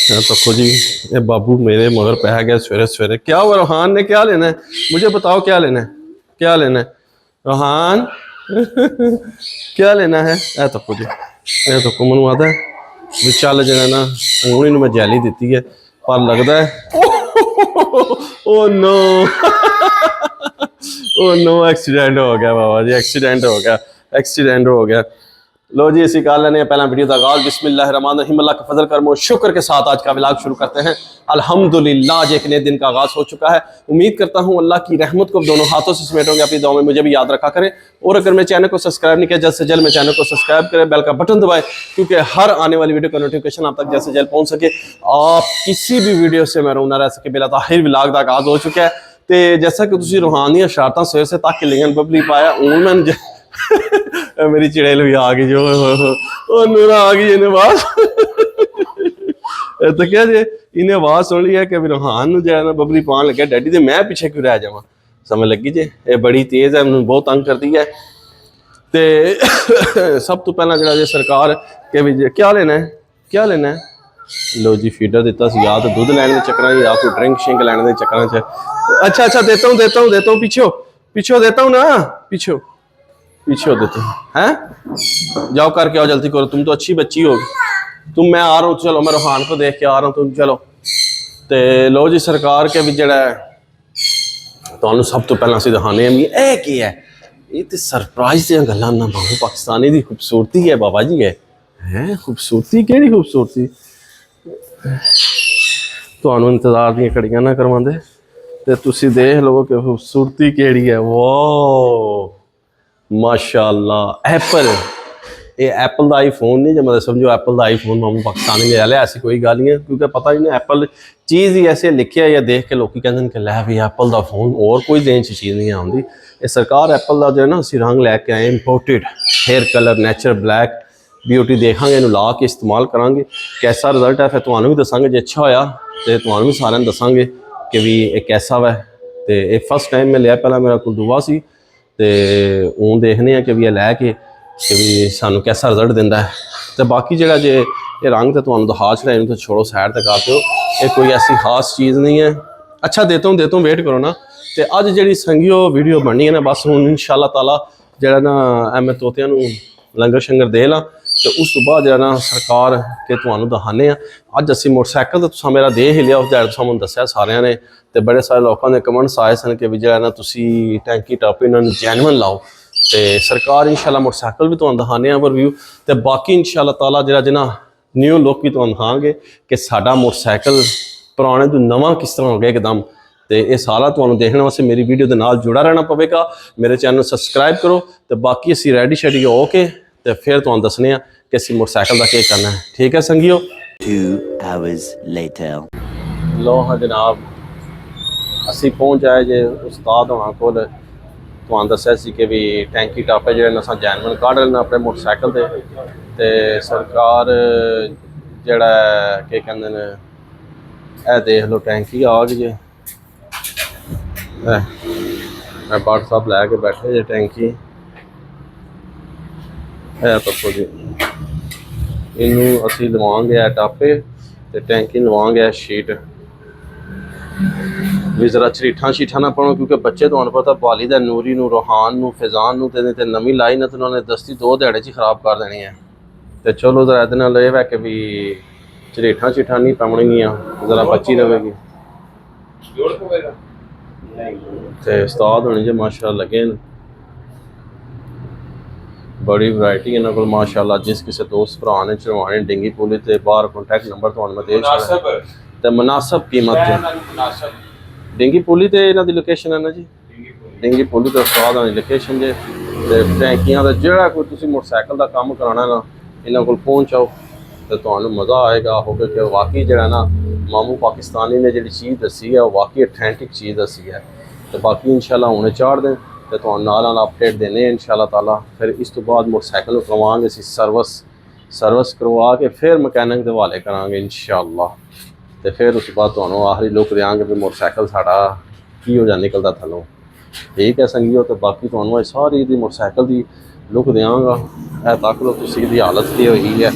तो जी ये बाबू मेरे मगर पै गया सवेरे सवेरे। क्या हुआ रोहान ने क्या लेना है? मुझे बताओ क्या लेना है, क्या लेना है रोहान? क्या लेना है? ए तो जी ये तो मनु आता है भी चल जना ना हूँ इन मैं जैली दी है पर लगता है oh no oh no accident हो गया बाबा जी, एक्सीडेंट हो गया, एक्सीडेंट हो गया। लो जी इसी कर लेने पहला वीडियो का आगाज बिस्मिल्लाहिर्रहमानिर्रहीम, अल्लाह का फजल करम और शुक्र के साथ आज का व्लॉग शुरू करते हैं। अल्हम्दुलिल्लाह आज एक नए दिन का आगाज हो चुका है। उम्मीद करता हूँ अल्लाह की रहमत को दोनों हाथों से समेटोगे, अपनी दुआ में मुझे भी याद रखा करें। और अगर मेरे चैनल को सब्सक्राइब नहीं किया जल्द से जल्द मेरे चैनल को सब्सक्राइब करें, बेल का बटन दबाएं क्योंकि हर आने वाली वीडियो का नोटिफिकेशन आप तक जल्द से जल्द पहुँच सके, आप किसी भी वीडियो से महरूम ना रह सके। बिला ताहिर व्लॉग का आगाज हो चुका है। तो जैसा कि तुम रूहानी शरारत सवेर से तक लिंगन बबली पाया हूँ मैं मेरी चिड़ैल भी आ गई जो नूरा आ गई इन्हें आवाज तो क्या जे इन्हें आवाज सुन ली है कि रूहान जो है ना बबली पान लगे डैडी तो मैं पीछे क्यों रह जावा, समझ लगी जे ये बड़ी तेज है, मैं बहुत तंग करती है। तो सब तो पहला जो सरकार के भी क्या लेना है, क्या लेना है? लो जी फीडर दिता सी, या तो दूध लैने के चक्कर या कोई ड्रिंक शिंक लैने के चक्कर च। अच्छा अच्छा देता हूँ देता हूँ देता हूँ, पीछे पीछे देता हूँ ना, पीछे पीछे देते हैं। जाओ करके आओ जल्दी करो, तुम तो अच्छी बच्ची हो। तुम मैं आ रहा हूँ, चलो मैं रूहान को देख के आ रहा हूँ, तुम चलो। तो लो जी सरकार के भी जड़ा तो सब तो पहला असं दिखाने ये की है, ये तो सरप्राइज दियां गल्लां ना भाऊ पाकिस्तानी की खूबसूरती है बाबा जी है खूबसूरती केड़ी खूबसूरती तो इंतजार दी घड़ियां ना करवाते तो तुसी देख लो कि खूबसूरती केड़ी है। वाह माशाअल्लाह एप्पल, ये एप्पल का आईफोन नहीं जो मतलब समझो एप्पल का आईफोन मामू पाकिस्तानी ले लिया, ऐसी कोई गल नहीं है क्योंकि पता ही नहीं एप्पल चीज़ ही ऐसे लिखे है या देख के लोग कहते हैं कि लै भी एप्पल का फोन और कोई देन च चीज़ नहीं आती। ये सरकार एप्पल का जो है ना असी रंग लैके आए imported hair colour natural black beauty देखांगे, इन्हू ला के इस्तेमाल करांगे, कैसा रिजल्ट है फिर तुम्हें भी दसांगे, जो अच्छा होया तो तुम्हें भी सारे दसांगे कि भी ये कैसा वै। तो ये फर्स्ट टाइम मैं लिया, पहला मेरा कोल दूआ सी तो हूँ देखने कि भी लैके कि भी सानू कैसा रिजल्ट दिंदा है। तो बाकी जगह जे ये रंग तो तुहानू दिखा छड़ा, इन्हू तो छोड़ो साइड तक आते हो, ये कोई ऐसी खास चीज़ नहीं है। अच्छा देता हूँ वेट करो ना। तो अज जी संगियो वीडियो बननी है ना बस हूँ इंशाअल्लाह ताला जरा ना मैं तोतियां नू लंगर शंगर दे ला तो उस तो बाद जरा ना सरकार के तुहानू दिखाने अज असी मोटरसाइकिल तो तुसा मेरा दे ही लिया, उस दैट तुसा मैनू दस्सिया सारिਆਂ ने। तो बड़े सारे लोगों के कमेंट्स आए सन कि भी जरा ना तुसी टैंकी टॉप इन्होंने जैनवन लाओ। तो सरकार इंशाल्लाह मोटरसाइकिल भी तुहानू दिखाने ओवरव्यू, तो बाकी इंशाल्लाह ताला जरा जना न्यू लुक भी तुहानू दिखांगे कि साडा मोटरसाइकिल पुराने तो नवा किस तरह हो गया एकदम। तो ये सारा तुहानू देखने वास्ते मेरी वीडियो के नाल जुड़ा रहना पवेगा, मेरे चैनल सब्सक्राइब करो। तो बाकी असी रेडी शेडी होके तो फिर तुहानू दसने कि असी मोटरसाइकिल का क्या करना है, ठीक है संगियो। 2 hours later लो हाँ जनाब असी पहुँच जाए जे उस्ताद होना कोल, तुहानू दस्सिया सी कि भी टैंकी टापे जो अस जैनवन कढ़ लेना अपने मोटरसाइकिल से। तो सरकार जड़ा के कहते हैं ए देख लो टैंकी आ गई जे, मैं बाट साहब लैके बैठे जे टैंकी है तो जी इनू असी लवांगे टापे तो टैंकी लवांगे शीट भी जरा चरीठा शीठा ना पड़ो क्योंकि बच्चे तो पता बाली दा नूरी नू रूहान नू फैजान नू ते नवी लाई ना तो उन्होंने दस्ती 2 दिहाड़े च खराब कर देनी है। तो चलो जरा ये नाल है कि भी चरीठा शीठा नहीं पवनियां जरा बची रहेगी। तो उस्ताद होने जो माशाअल्लाह लगे न, बड़ी वैरायटी इन्होंने को माशाअल्लाह। जिस किसी दोस्त भरा ने चढ़वाने डिंगी पुली तो बाहर कॉन्टैक्ट नंबर तो मैं दे छड़ा तो मुनासब कीमत डिंगी पुली तो इन्हों की लोकेशन है ना जी, डिंगी पुली तो उस्ताद होने लोकेशन जे। टैंकियां का जोड़ा कोई तुम मोटरसाइकिल का काम कराना ना इन्हों को पहुँचाओ तो तुम्हें मज़ा आएगा होगा कि वाकई जरा ना मामू पाकिस्तानी ने जी चीज़ दसी है वो वाकई ऑथेंटिक चीज़ दसी है। तो बाकी इंशाल्लाह हुणे चाढ़ दें तो तुहानू नाल अपडेट देने इंशाल्लाह ताला। फिर इस तो बाद मोटरसाइकिल करवाएंगे सर्विस करवा के फिर मकैनिक के हवाले करांगे इंशाल्लाह। तो फिर उस बाद तुहानू आखिरी लुक देंगे भी मोटरसाइकिल साड़ा की हो जा निकलता थलों, ठीक है संगियो। तो बाकी तुहानू सारी दी मोटरसाइकिल की लुक देंगा, तक लो तुसी दी हालत दी हुई है,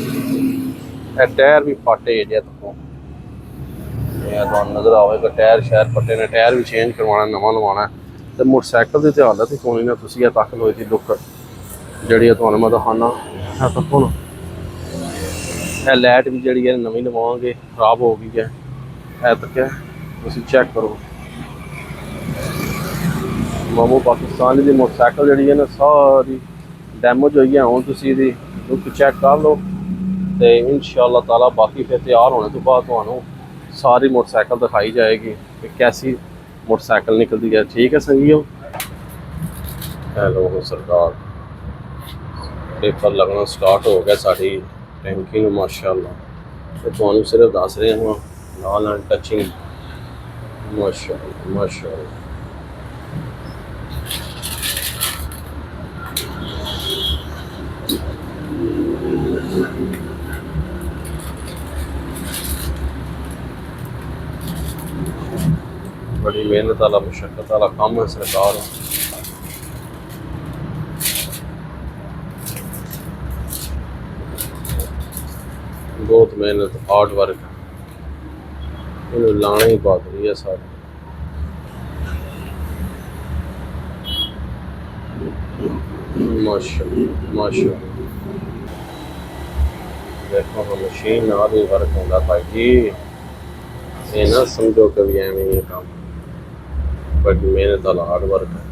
टायर भी फाटे जे तो ਇਹ ਤੁਹਾਨੂੰ ਨਜ਼ਰ ਆਵੇਗਾ ਟਾਇਰ ਸ਼ਾਇਰ ਪੱਟੇ ਨੇ, ਟਾਇਰ ਵੀ ਚੇਂਜ ਕਰਵਾਉਣਾ, ਨਵਾਂ ਲਵਾਉਣਾ। ਤੇ ਮੋਟਰਸਾਈਕਲ ਦੀ ਤੇ ਹਾਲਤ ਹੀ ਕੋਈ ਨਾ, ਤੁਸੀਂ ਇਹ ਤੱਕ ਲੋ ਇਹਦੀ ਲੁੱਕ ਜਿਹੜੀ ਤੁਹਾਨੂੰ ਮੈਂ ਦਿਖਾਉਣਾ। ਇਹ ਤੱਕੋ ਨਾ, ਇਹ ਲਾਈਟ ਵੀ ਜਿਹੜੀ ਹੈ ਨਵੀਂ ਲਵਾਵਾਂਗੇ, ਖਰਾਬ ਹੋ ਗਈ ਹੈ। ਇਹ ਤੱਕ ਹੈ, ਤੁਸੀਂ ਚੈੱਕ ਕਰੋ। ਮਾਮੂ ਪਾਕਿਸਤਾਨ ਦੀ ਮੋਟਰਸਾਈਕਲ ਜਿਹੜੀ ਹੈ ਨਾ ਸਾਰੀ ਡੈਮੇਜ ਹੋਈ ਹੈ। ਹੁਣ ਤੁਸੀਂ ਇਹਦੀ ਲੁੱਕ ਚੈੱਕ ਕਰ ਲਓ ਤੇ ਇਨਸ਼ਾਅੱਲਾ ਤਾਲਾ ਬਾਕੀ ਫਿਰ ਤਿਆਰ ਹੋਣੇ ਤੋਂ ਬਾਅਦ ਤੁਹਾਨੂੰ ਸਾਰੀ ਮੋਟਰਸਾਈਕਲ ਦਿਖਾਈ ਜਾਏਗੀ ਕਿ ਕੈਸੀ मोटरसाइकिल निकलती है। ठीक है संगियो, हेलो सरकार, पेपर लगना स्टार्ट हो गया साड़ी टैंकी में माशाअल्लाह। तो तुहानू सिर्फ दस रहे हैं नाल टचिंग माशाअल्लाह माशाअल्लाह। बड़ी मेहनत वाला मुशक्कत वाला काम है सरकार। बहुत मेहनत हार्ड वर्क इन्हें लाना ही बहादुरी है सारी। माशाअल्लाह माशाअल्लाह, देखो मशीन नाल ही वर्क होता भाई जी, ये ना समझो कभी एवं ही काम, बड़ी मेहनत वाला हार्ड वर्क है।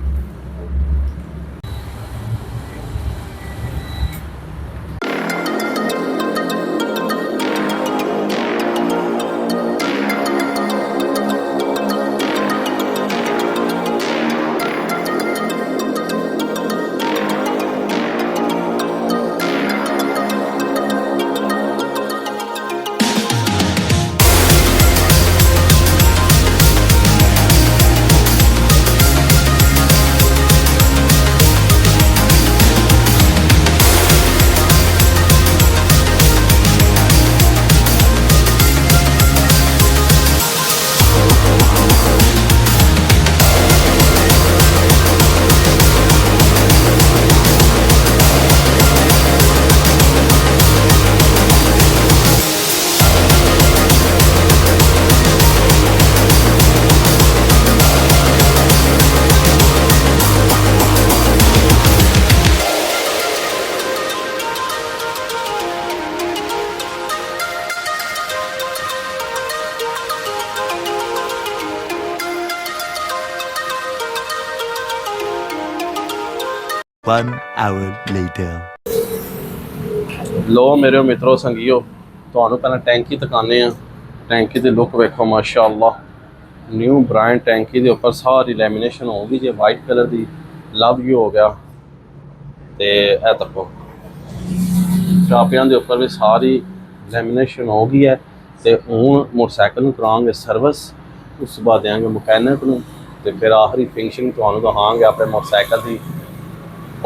One hour later. लो मेरे मित्रों संगियो, ਤੁਹਾਨੂੰ ਪਹਿਲਾਂ ਟੈਂਕੀ ਦਿਖਾਉਂਦੇ ਆ। ਟੈਂਕੀ ਦੀ ਲੁੱਕ ਵੇਖੋ ਮਾਸ਼ਾਅੱਲਾ, ਨਿਊ ਬ੍ਰਾਂਡ ਟੈਂਕੀ ਦੇ ਉੱਪਰ ਸਾਰੀ ਲੈਮੀਨੇਸ਼ਨ ਹੋ ਗਈ ਜੇ white colour the, love you ਹੋ ਗਿਆ। ਤੇ ਇਹ ਤੱਕੋ ਚਾਪਿਆਂ ਦੇ ਉੱਪਰ ਵੀ ਸਾਰੀ ਲੈਮੀਨੇਸ਼ਨ ਹੋ ਗਈ ਹੈ। ਤੇ ਹੁਣ ਮੋਟਰਸਾਈਕਲ ਨੂੰ ਕਰਾਂਗੇ ਸਰਵਿਸ, ਉਸ ਤੋਂ ਬਾਅਦ ਦੇਵਾਂਗੇ ਮਕੈਨਿਕ ਨੂੰ, ਤੇ ਫਿਰ ਆਖਰੀ ਫਿਨਿਸ਼ਿੰਗ ਤੁਹਾਨੂੰ ਦਿਖਾਵਾਂਗੇ ਆਪਣੇ motorcycle the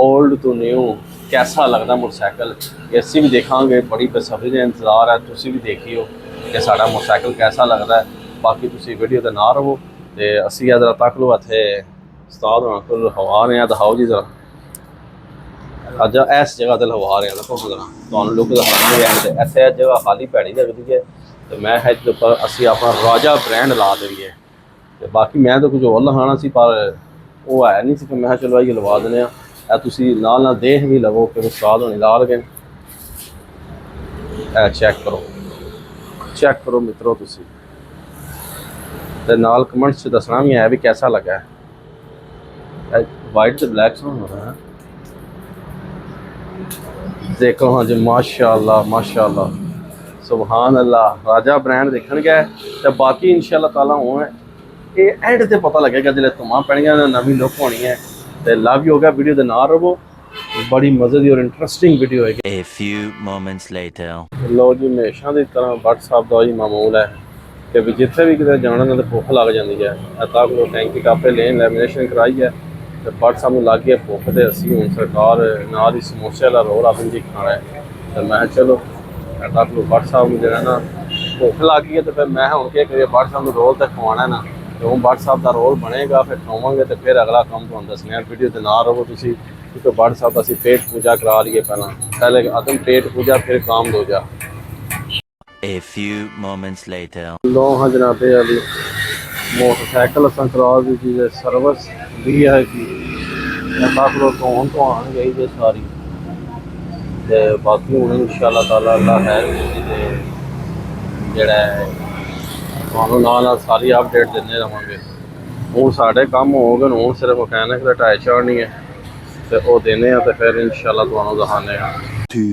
old to new कैसा लगता मोटरसाइकिल। असी भी देखांगे, बड़ी बेसब्री का इंतजार है, तुसी भी देखियो कि साड़ा मोटरसाइकिल कैसा लगता है। बाकी तुसी वीडियो के ना रहो तो असी जरा तक लो इतने उस्ताद होना को हवा रहे हैं, दिखाओ जी जरा। अज इस जगह पर हवा रहे हैं, देखो जरा तुहानू लुक दिखाएंगे। इतने जगह खाली भैड़ी लगती है तो मैं इसके उपर असी अपना राजा ब्रांड ला देंगे। तो बाकी मैं तो कुछ और लिखाना सी पर वो है नहीं सी, मैं चलो ये लवा देने। तुसी नाल नाल देख भी लवो कि उस्ताद होने ला लगे। चेक करो मित्रों तुसी, ते नाल कमेंट्स च दसना भी है भी कैसा लगा है। वाइट से ब्लैक हो रहा है, देखो हाँ जी माशाअल्लाह माशाअल्लाह सुभान अल्लाह। राजा ब्रांड देखन गया तो बाकी इंशाअल्लाह ताला हुआ ये एंड से पता लगेगा जिले धुआं पैणियां नवीं लुक होनी है। तो लव यू हो गया, वीडियो के ना रहो, बड़ी मजे की और इंटरेस्टिंग वीडियो है। A few moments later. लो जी हमेशा की तरह भट्ट साहब का ही मामूल है कि भी जिथे भी कितने जाना ना तो भुख लग जाती है। तक लोग टैंकी टापे लेन लैमीनेशन कराई है तो भट्ट साहब को लग गई भुख, तो असी हूँ सरकार नाल ही समोसे वाला रोल अपन जी खाना है। तो मैं चलो तक लोग भट्ट साहब को जो ना भुख लग गई है तो फिर मैं हूँ क्या करिए, भट्ट साहब को रोल तो खवाना ना, तो हूँ भट्ट साहब का रोल बनेगा, फिर खावे तो फिर अगला काम तो दसने। वीडियो के ना रहो तुसी, क्योंकि भट्ट साहब असी पेट पूजा करा लीए, पहले आदम पेट पूजा फिर काम दूजा। A few moments later. लो हाँ जनाबे अली मोटरसाइकिल असां करा दी थी सर्विस VIP काफलो तो आन गई जे सारी ते बाकी हुण इंशाअल्लाह ताला अल्लाह खैर कीती ते जेड़ा है तुहानू नाल सारी अपडेट दिंदे रहांगे। हुण साडे काम हो गए हुण सिर्फ मैकेनिक दा टायर चाढ़नी है ते ओ देने आ ते फिर इंशाअल्लाह तुहानू दिखाने आ। 2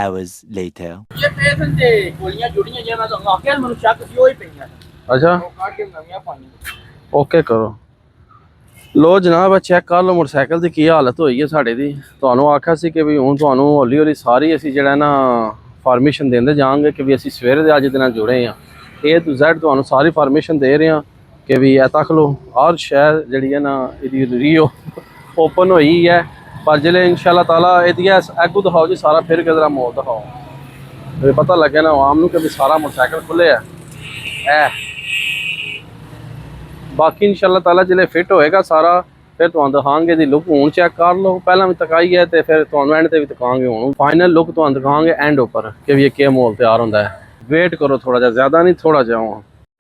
hours later. ये पेशन ते गोलियां जुड़ियां जे मैं तो आखिया मैनू शक सी होई पईयां अच्छा ਉਹ ਕੱਢ ਕੇ ਨਵੀਆਂ ਪਾਈਆਂ ओके करो लो जनाब चेक कर लो मोटरसाइकिल की की हालत हुई है साढ़े दी ਤੁਹਾਨੂੰ ਆਖਿਆ ਸੀ ਕਿ ਵੀ ਹੁਣ ਤੁਹਾਨੂੰ ਹੌਲੀ ਹੌਲੀ ਸਾਰੀ ਅਸੀਂ ਜਿਹੜਾ ਨਾ ਫਾਰਮੇਸ਼ਨ ਦਿੰਦੇ ਜਾਵਾਂਗੇ ਕਿ ਵੀ ਅਸੀਂ ਸਵੇਰੇ ਦੇ ਅੱਜ ਦੇ ਨਾਲ ਜੁੜੇ ਆ A to Z ਤੁਹਾਨੂੰ ਸਾਰੀ ਫਾਰਮੇਸ਼ਨ ਦੇ ਰਹੇ ਆ ਕਿ ਵੀ ਇਹ ਤੱਕ ਲੋ ਹਰ ਸ਼ਹਿਰ ਜਿਹੜੀ ਹੈ ਨਾ ਇਹਦੀ ਰੀਓ ਓਪਨ ਹੋਈ ਹੈ ਪਰ ਜਿਹੜੇ ਇਨਸ਼ਾਅੱਲਾ ਤਾਲਾ ਇਹਦੀ ਅੱਗੂ ਦਿਖਾਓ ਜੀ ਸਾਰਾ ਫਿਰ ਕੇ ਜ਼ਰਾ ਮੋਲ ਦਿਖਾਓ ਤੇ ਪਤਾ ਲੱਗੇ ਨਾ ਆਵਾਮ ਨੂੰ ਕਿ ਵੀ ਸਾਰਾ ਮੋਟਰਸਾਈਕਲ ਖੁੱਲੇ ਆ ਇਹ बाकी इंशाअल्लाह ताला जिले फिट होएगा सारा फिर तुहानू दिखांगे दी लुक हुण चेक कर लो पहला भी तकाई है ते फिर तुहानू एंड ते भी दिखांगे हुण फाइनल लुक तुहानू दिखांगे एंड ऊपर कि ये क्या मोल तैयार होंदा है वेट करो थोड़ा जा ज्यादा नहीं थोड़ा जाओ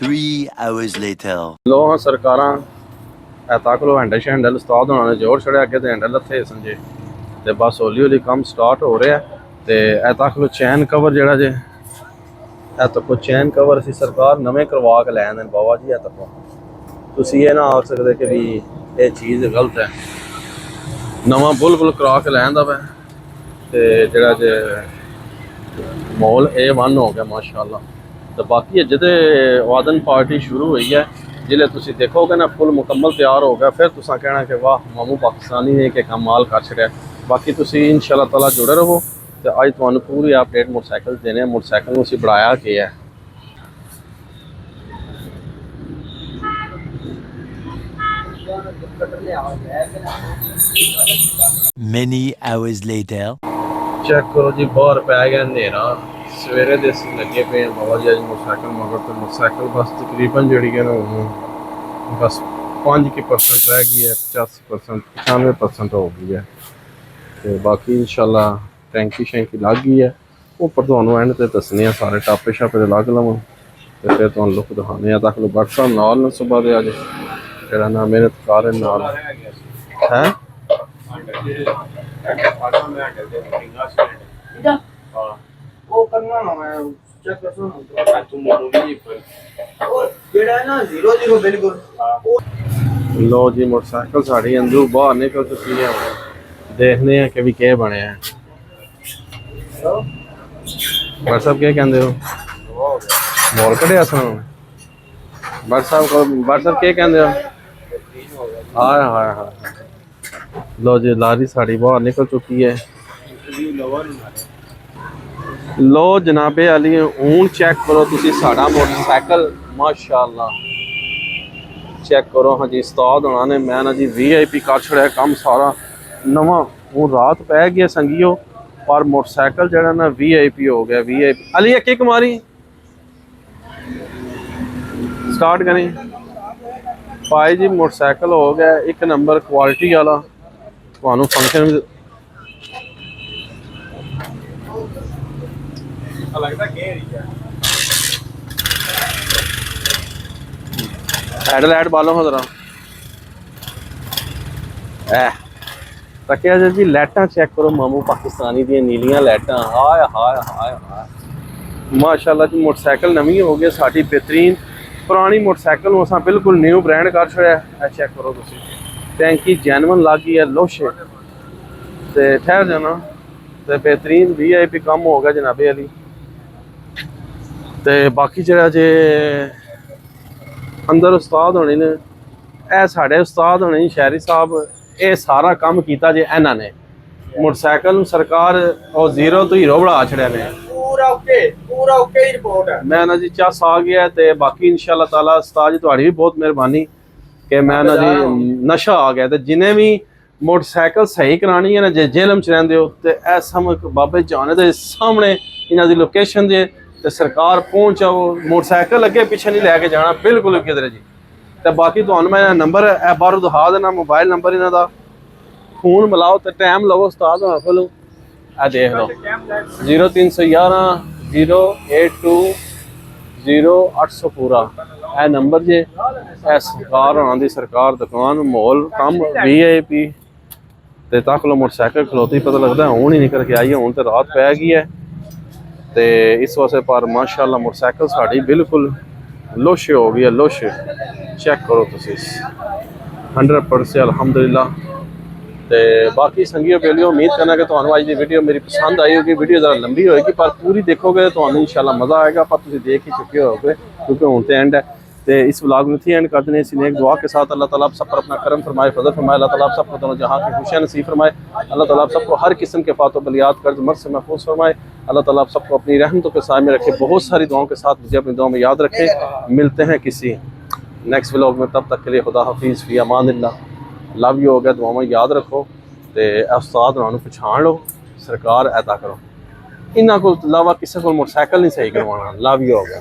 3 hours later. लो हाँ सरकारां ए तक लो हैंडल उस्ताद होना ने जोर छड़े अगे ते हैंडल लथे समझे ते बस हौली हौली काम स्टार्ट हो रहा है ते ए तक लो चैन कवर जेड़ा जे ए तो कोई चैन कवर सी सरकार नवे करवा के लैन देन बाबा जी ए तक ਤੁਸੀਂ ਇਹ ਨਾ ਆਖ ਸਕਦੇ ਕਿ ਵੀ ਇਹ ਚੀਜ਼ ਗਲਤ ਹੈ ਨਵਾਂ ਬਿਲਕੁਲ ਕਰਾ ਕੇ ਲੈਣ ਦਾ ਵਾ ਤੇ ਜਿਹੜਾ ਜੇ ਮੌਲ A1 ਹੋ ਗਿਆ ਮਾਸ਼ਾਅੱਲਾ ਤੇ ਬਾਕੀ ਅਜੇ ਤੇ ਵਾਦਨ ਪਾਰਟੀ ਸ਼ੁਰੂ ਹੋਈ ਹੈ ਜਿਲੇ ਤੁਸੀਂ ਦੇਖੋਗੇ ਨਾ ਫੁੱਲ ਮੁਕੰਮਲ ਤਿਆਰ ਹੋ ਗਿਆ ਫਿਰ ਤੁਸੀਂ ਕਹਿਣਾ ਕਿ ਵਾਹ ਮਾਮੂ ਪਾਕਿਸਤਾਨੀ ਨੇ ਕਿ ਕਮਾਲ ਕਰ ਛੜਿਆ ਬਾਕੀ ਤੁਸੀਂ ਇਨਸ਼ਾਅੱਲਾ ਤਾਲਾ ਜੁੜੇ ਰਹੋ ਤੇ ਅੱਜ ਤੁਹਾਨੂੰ ਪੂਰੀ ਅਪਡੇਟ ਮੋਟਰਸਾਈਕਲ ਦੇਣੇ ਮੋਟਰਸਾਈਕਲ ਨੂੰ ਅਸੀਂ ਬਣਾਇਆ ਕੀ ਹੈ Many hours later. चेक करो जी बाहर पै गया अंधेरा सवेरे दे ਅਸੀਂ ਲੱਗੇ ਪਏ ਬਾਬਾ ਜੀ ਅੱਜ ਮੋਟਰਸਾਈਕਲ ਮਗਰ ਤੇ ਮੋਟਰਸਾਈਕਲ ਬਸ ਤਕਰੀਬਨ ਜਿਹੜੀ ਹੈ ਨਾ ਬਸ 5% ਰਹਿ ਗਈ ਹੈ 85% 95% ਹੋ ਗਈ ਹੈ ਤੇ ਬਾਕੀ ਇਨਸ਼ਾਅੱਲਾ ਟੈਂਕੀ ਸ਼ੈਂਕੀ ਲੱਗ ਗਈ ਹੈ ਉੱਪਰ ਤੁਹਾਨੂੰ ਐਂਡ ਤੇ ਦੱਸਣੇ ਆ ਸਾਰੇ ਟਾਪੇ ਛਾਪੇ ਦੇ ਲੱਗ ਲਵਾਂ ਤੇ ਫਿਰ ਤੁਹਾਨੂੰ ਲੁੱਕ ਦਿਖਾਣੇ ਆ ਤੱਕ ਲੋ WhatsApp ਨਾਲ ਨੂੰ ਸਵੇਰ ਦੇ ਅੱਜ ਜਿਹੜਾ ਨਾ ਮਿਹਨਤ ਕਰ ਰਹੇ ਨਾਲ ਹੈ ਉਹ ਕਰਨਾ ਨਾ ਮੈਂ ਚੈੱਕ ਕਰਨਾ ਤੂੰ ਮੋੜੋ ਵੀ ਉਹ ਜਿਹੜਾ ਹੈ ਨਾ 00 ਬਿਲਕੁਲ लो जी मोटरसाइकिल साड़ी अंदर बाहर निकल चुकी है देखने हैं कि भी क्या बने हैं व्हाट्सएप क्या कहते हो मोल कढ़िया सन व्हाट्सएप क्या कहते हो हाँ हाँ हाँ लो जी लारी साड़ी बाहर निकल चुकी है लो जनाबे अली हूँ चेक करो तुसी साड़ा मोटरसाइकिल माशाअल्लाह चेक करो हाँ जी उस्ताद होना ने मैं ना जी VIP कर छड़िया काम सारा नवा हूँ रात पै गया संगियो पर मोटरसाइकिल जरा ना VIP हो गया VIP अली एक किक मारी स्टार्ट करें भाई जी मोटरसाइकिल हो गया एक नंबर क्वालिटी वाला थानू फंक्शन हेडलाइट बालो हाँ जरा तकिया जी लाइटां चेक करो मामू पाकिस्तानी दी नीलियां लाइटां हाय हाय हाय हाय माशाअल्लाह जी मोटरसाइकिल नवी हो गई साड़ी बेहतरीन पुरानी मोटरसाइकिल असा बिल्कुल न्यू ब्रांड कर छड़िया चेक करो तुसी टैंकी जैनवन लग गई है लोशे ते ठहर जाना ते बेहतरीन VIP कम हो गया जनाबे अली ते बाकी जरा जे अंदर उस्ताद होने ने ए साढ़े उस्ताद होने शहरी साहब ये सारा काम किया जे इन्हों ने मोटरसाइकिल सरकार और 0 तो हीरो बना छड़िया ने पूरा ओके ही रिपोर्ट है मैं ना जी चस आ गया ते बाकी इंशाअल्लाह ताला उस्ताद जी तुहाड़ी भी बहुत मेहरबानी कि मैं ना जी नशा आ गया ते जिन्हें भी मोटरसाइकिल सही करानी है ना जे जेलम च रहिंदे हो ते ए सम बाबे जाने दे सामने इन्हां दी लोकेशन दे ते सरकार पहुंचाओ मोटरसाइकिल अगे पीछे नहीं लैके जाना बिल्कुल किधर जी ते बाकी तुहानू मैं नंबर ए बाहरों दिखा देना मोबाइल नंबर इन्हां दा फोन मिलाओ ते टाइम लवो उस्ताद होना कोलों ए देख लो 0311 082 0800 ਪੂਰਾ ਇਹ ਨੰਬਰ ਜੇ। ਇਹ ਸਰਕਾਰ ਹੋਣਾ ਦੀ ਸਰਕਾਰ ਦੁਕਾਨ ਮਾਹੌਲ ਕੰਮ VIP ਤੇ ਤੱਕ ਲੋ ਮੋਟਰਸਾਈਕਲ ਖਲੋਤੀ ਪਤਾ ਲੱਗਦਾ ਹੁਣ ਹੀ ਨਿਕਲ ਕੇ ਆਈ ਹੈ, ਹੁਣ ਤੇ ਰਾਤ ਪੈ ਗਈ ਹੈ ਤੇ ਇਸ ਵਾਸਤੇ ਪਰ ਮਾਸ਼ਾਅੱਲਾ ਮੋਟਰਸਾਈਕਲ ਸਾਡੀ ਬਿਲਕੁਲ ਲੋਸ਼ ਹੋ ਗਈ ਹੈ, ਲੋਸ਼ ਚੈੱਕ ਕਰੋ ਤੁਸੀਂ 100% ਅਲਹਮਦੁਲਿल्लाह। ਤੇ ਬਾਕੀ ਸੰਗੀਓ ਬੇਲੀਓ ਉਮੀਦ ਕਰਨਾ ਕਿ ਤੁਹਾਨੂੰ ਅੱਜ ਦੀ ਵੀਡੀਓ ਮੇਰੀ ਪਸੰਦ ਆਈ ਹੋਗੀ। ਵੀਡੀਓ ਜ਼ਰਾ ਲੰਬੀ ਹੋਏਗੀ ਪਰ ਪੂਰੀ ਦੇਖੋਗੇ ਤੁਹਾਨੂੰ ਇਨਸ਼ਾਅੱਲਾ ਮਜ਼ਾ ਆएगा, ਪਰ ਤੁਸੀਂ ਦੇਖ ही चुके होगे क्योंकि ਹੁਣ ਤੇ ਐਂਡ है। तो इस व्लॉग में थी एंड कर देने इसी नेक दुआ के साथ अल्लाह ताला आप सब पर अपना करम फरमाए, फजल फरमाए। अल्लाह ताला आप सब को दोनों जहां की खुशियां नसीब फरमाए। अल्लाह ताला आप सबको हर किस्म के फातो बलियात कर्ज मर्ज से महफूज फरमाए। अल्लाह ताला आप सबको अपनी रहमतों के साथ में रखे, बहुत सारी दुआओं के साथ मुझे अपनी दुआ में याद रखे। मिलते हैं किसी नेक्स्ट व्लॉग में, तब तक के लिए खुदा हाफिज़ फी अमानिल्लाह। लव यू हो गया, दुआ में याद रखो तो उस्ताद उन्होंने पछाण लो, सरकार ऐता करो। इन्हों को अलावा किसी को मोटरसाइकिल नहीं सही करवाना। लव यू हो गया।